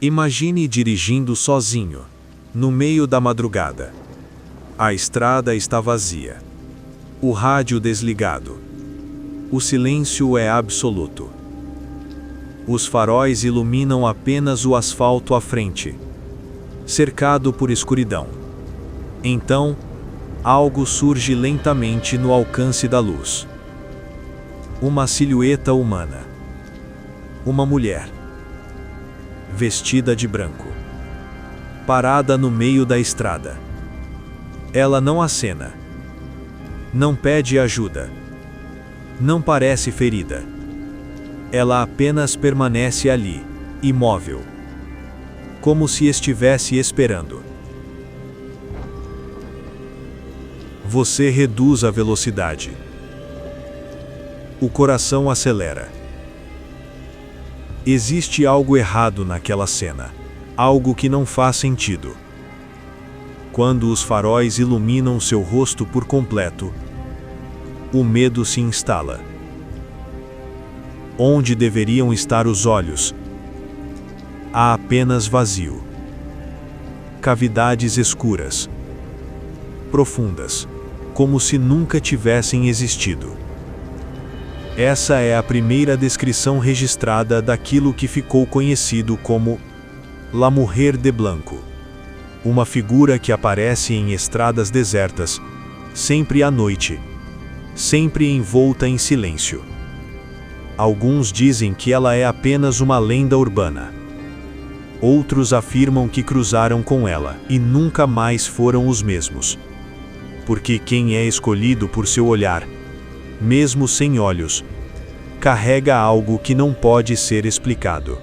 Imagine dirigindo sozinho, no meio da madrugada. A estrada está vazia. O rádio desligado. O silêncio é absoluto. Os faróis iluminam apenas o asfalto à frente, cercado por escuridão. Então, algo surge lentamente no alcance da luz. Uma silhueta humana. Uma mulher, vestida de branco, parada no meio da estrada. Ela não acena, não pede ajuda, não parece ferida. Ela apenas permanece ali, imóvel, como se estivesse esperando. Você reduz a velocidade. O coração acelera. Existe algo errado naquela cena, algo que não faz sentido. Quando os faróis iluminam seu rosto por completo, o medo se instala. Onde deveriam estar os olhos, há apenas vazio. Cavidades escuras, profundas, como se nunca tivessem existido. Essa é a primeira descrição registrada daquilo que ficou conhecido como La Mujer de Blanco, uma figura que aparece em estradas desertas, sempre à noite, sempre envolta em silêncio. Alguns dizem que ela é apenas uma lenda urbana. Outros afirmam que cruzaram com ela e nunca mais foram os mesmos. Porque quem é escolhido por seu olhar, mesmo sem olhos, carrega algo que não pode ser explicado.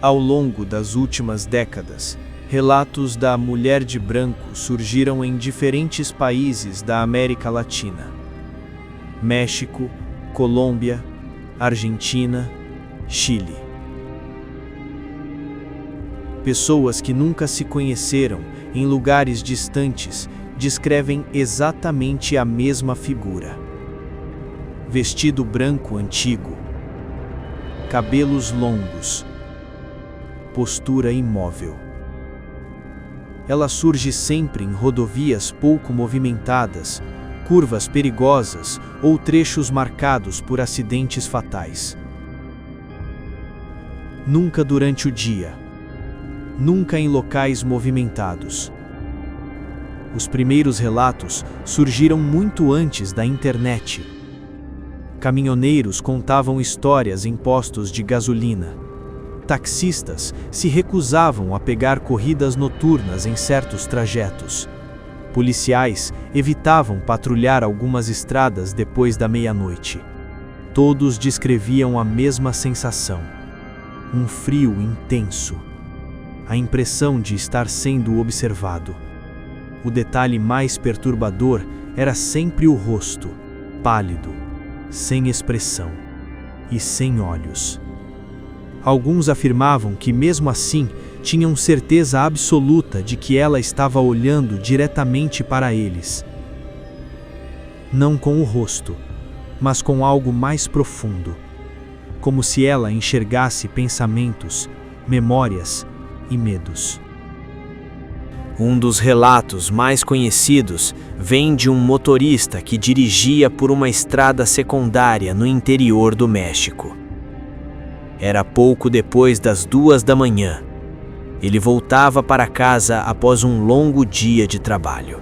Ao longo das últimas décadas, relatos da mulher de branco surgiram em diferentes países da América Latina. México, Colômbia, Argentina, Chile. Pessoas que nunca se conheceram em lugares distantes descrevem exatamente a mesma figura. Vestido branco antigo, cabelos longos, postura imóvel. Ela surge sempre em rodovias pouco movimentadas, curvas perigosas ou trechos marcados por acidentes fatais. Nunca durante o dia, nunca em locais movimentados. Os primeiros relatos surgiram muito antes da internet. Caminhoneiros contavam histórias em postos de gasolina. Taxistas se recusavam a pegar corridas noturnas em certos trajetos. Policiais evitavam patrulhar algumas estradas depois da meia-noite. Todos descreviam a mesma sensação: um frio intenso, a impressão de estar sendo observado. O detalhe mais perturbador era sempre o rosto, pálido, sem expressão e sem olhos. Alguns afirmavam que, mesmo assim, tinham certeza absoluta de que ela estava olhando diretamente para eles. Não com o rosto, mas com algo mais profundo, como se ela enxergasse pensamentos, memórias e medos. Um dos relatos mais conhecidos vem de um motorista que dirigia por uma estrada secundária no interior do México. Era pouco depois das 2 da manhã. Ele voltava para casa após um longo dia de trabalho.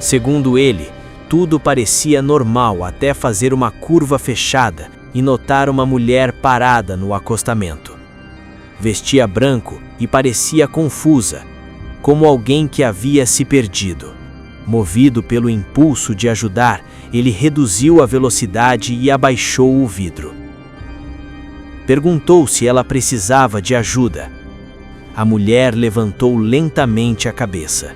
Segundo ele, tudo parecia normal até fazer uma curva fechada e notar uma mulher parada no acostamento. Vestia branco e parecia confusa, como alguém que havia se perdido. Movido pelo impulso de ajudar, ele reduziu a velocidade e abaixou o vidro. Perguntou se ela precisava de ajuda. A mulher levantou lentamente a cabeça.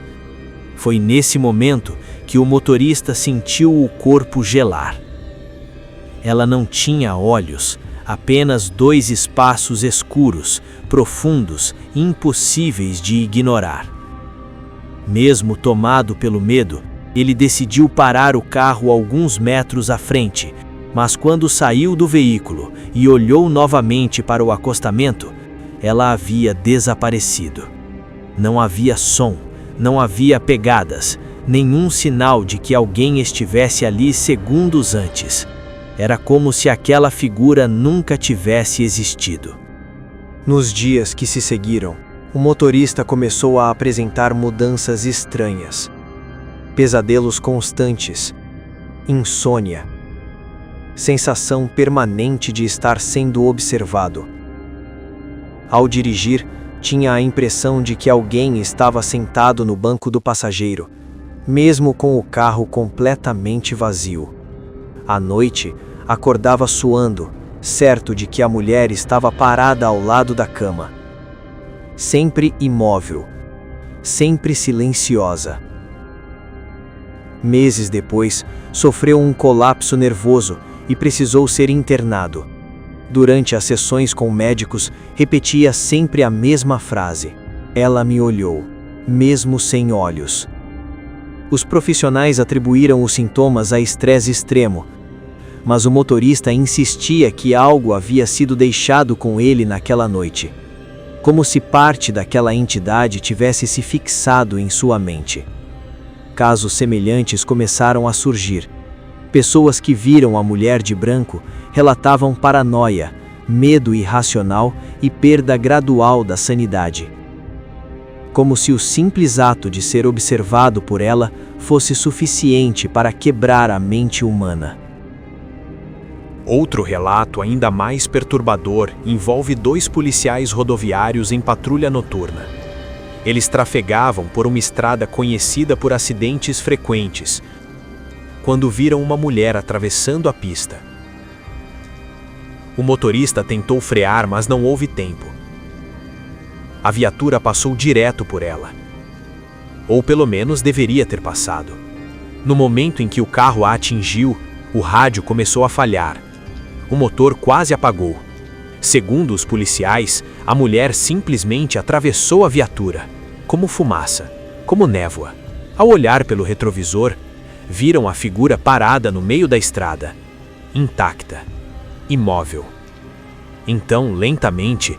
Foi nesse momento que o motorista sentiu o corpo gelar. Ela não tinha olhos, apenas 2 espaços escuros, profundos, impossíveis de ignorar. Mesmo tomado pelo medo, ele decidiu parar o carro alguns metros à frente, mas quando saiu do veículo e olhou novamente para o acostamento, ela havia desaparecido. Não havia som, não havia pegadas, nenhum sinal de que alguém estivesse ali segundos antes. Era como se aquela figura nunca tivesse existido. Nos dias que se seguiram, o motorista começou a apresentar mudanças estranhas. Pesadelos constantes, insônia, sensação permanente de estar sendo observado. Ao dirigir, tinha a impressão de que alguém estava sentado no banco do passageiro, mesmo com o carro completamente vazio. À noite, acordava suando, certo de que a mulher estava parada ao lado da cama. Sempre imóvel, sempre silenciosa. Meses depois, sofreu um colapso nervoso e precisou ser internado. Durante as sessões com médicos, repetia sempre a mesma frase: "Ela me olhou, mesmo sem olhos." Os profissionais atribuíram os sintomas a estresse extremo, mas o motorista insistia que algo havia sido deixado com ele naquela noite, como se parte daquela entidade tivesse se fixado em sua mente. Casos semelhantes começaram a surgir. Pessoas que viram a mulher de branco relatavam paranoia, medo irracional e perda gradual da sanidade. Como se o simples ato de ser observado por ela fosse suficiente para quebrar a mente humana. Outro relato ainda mais perturbador envolve 2 policiais rodoviários em patrulha noturna. Eles trafegavam por uma estrada conhecida por acidentes frequentes, quando viram uma mulher atravessando a pista. O motorista tentou frear, mas não houve tempo. A viatura passou direto por ela. Ou pelo menos deveria ter passado. No momento em que o carro a atingiu, o rádio começou a falhar. O motor quase apagou. Segundo os policiais, a mulher simplesmente atravessou a viatura, como fumaça, como névoa. Ao olhar pelo retrovisor, viram a figura parada no meio da estrada, intacta, imóvel. Então, lentamente,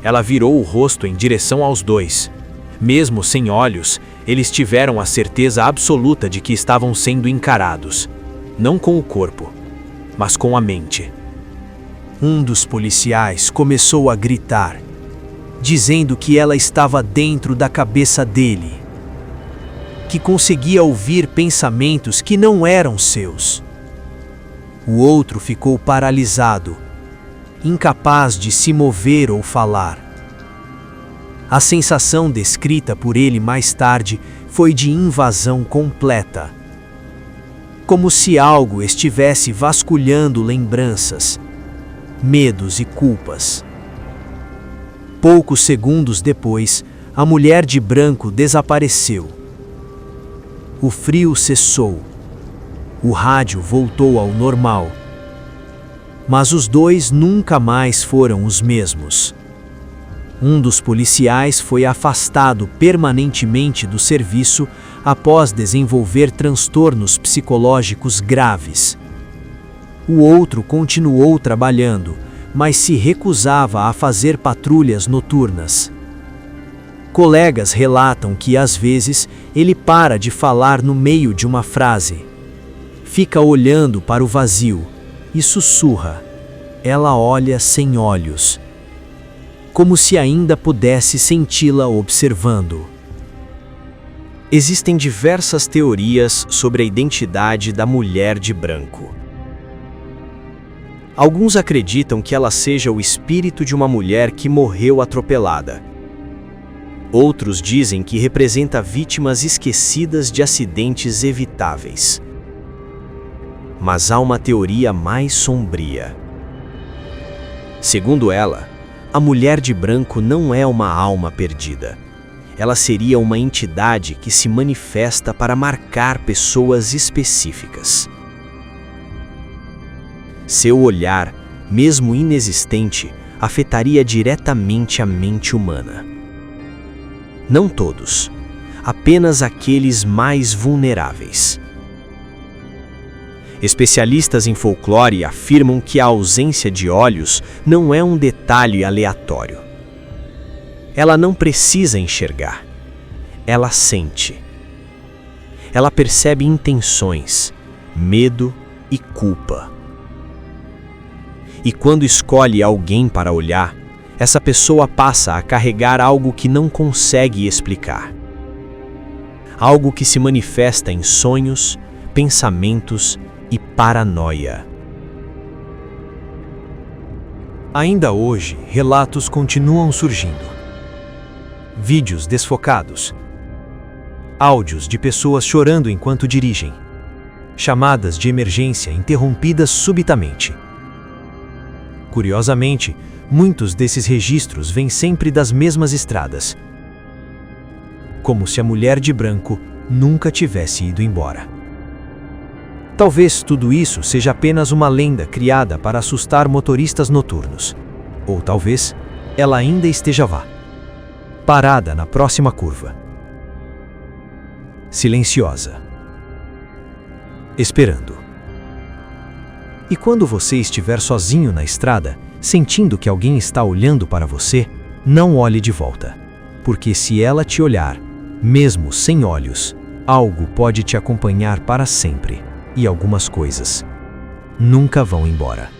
ela virou o rosto em direção aos 2. Mesmo sem olhos, eles tiveram a certeza absoluta de que estavam sendo encarados, não com o corpo, mas com a mente. Um dos policiais começou a gritar, dizendo que ela estava dentro da cabeça dele, que conseguia ouvir pensamentos que não eram seus. O outro ficou paralisado, incapaz de se mover ou falar. A sensação descrita por ele mais tarde foi de invasão completa, como se algo estivesse vasculhando lembranças, medos e culpas. Poucos segundos depois, a mulher de branco desapareceu. O frio cessou. O rádio voltou ao normal. Mas os 2 nunca mais foram os mesmos. Um dos policiais foi afastado permanentemente do serviço após desenvolver transtornos psicológicos graves. O outro continuou trabalhando, mas se recusava a fazer patrulhas noturnas. Colegas relatam que, às vezes, ele para de falar no meio de uma frase. Fica olhando para o vazio e sussurra: "Ela olha sem olhos", como se ainda pudesse senti-la observando. Existem diversas teorias sobre a identidade da mulher de branco. Alguns acreditam que ela seja o espírito de uma mulher que morreu atropelada. Outros dizem que representa vítimas esquecidas de acidentes evitáveis. Mas há uma teoria mais sombria. Segundo ela, a mulher de branco não é uma alma perdida. Ela seria uma entidade que se manifesta para marcar pessoas específicas. Seu olhar, mesmo inexistente, afetaria diretamente a mente humana. Não todos, apenas aqueles mais vulneráveis. Especialistas em folclore afirmam que a ausência de olhos não é um detalhe aleatório. Ela não precisa enxergar. Ela sente. Ela percebe intenções, medo e culpa. E quando escolhe alguém para olhar, essa pessoa passa a carregar algo que não consegue explicar. Algo que se manifesta em sonhos, pensamentos e paranoia. Ainda hoje, relatos continuam surgindo. Vídeos desfocados. Áudios de pessoas chorando enquanto dirigem. Chamadas de emergência interrompidas subitamente. Curiosamente, muitos desses registros vêm sempre das mesmas estradas. Como se a mulher de branco nunca tivesse ido embora. Talvez tudo isso seja apenas uma lenda criada para assustar motoristas noturnos. Ou talvez ela ainda esteja lá, parada na próxima curva. Silenciosa. Esperando. E quando você estiver sozinho na estrada, sentindo que alguém está olhando para você, não olhe de volta. Porque se ela te olhar, mesmo sem olhos, algo pode te acompanhar para sempre. E algumas coisas nunca vão embora.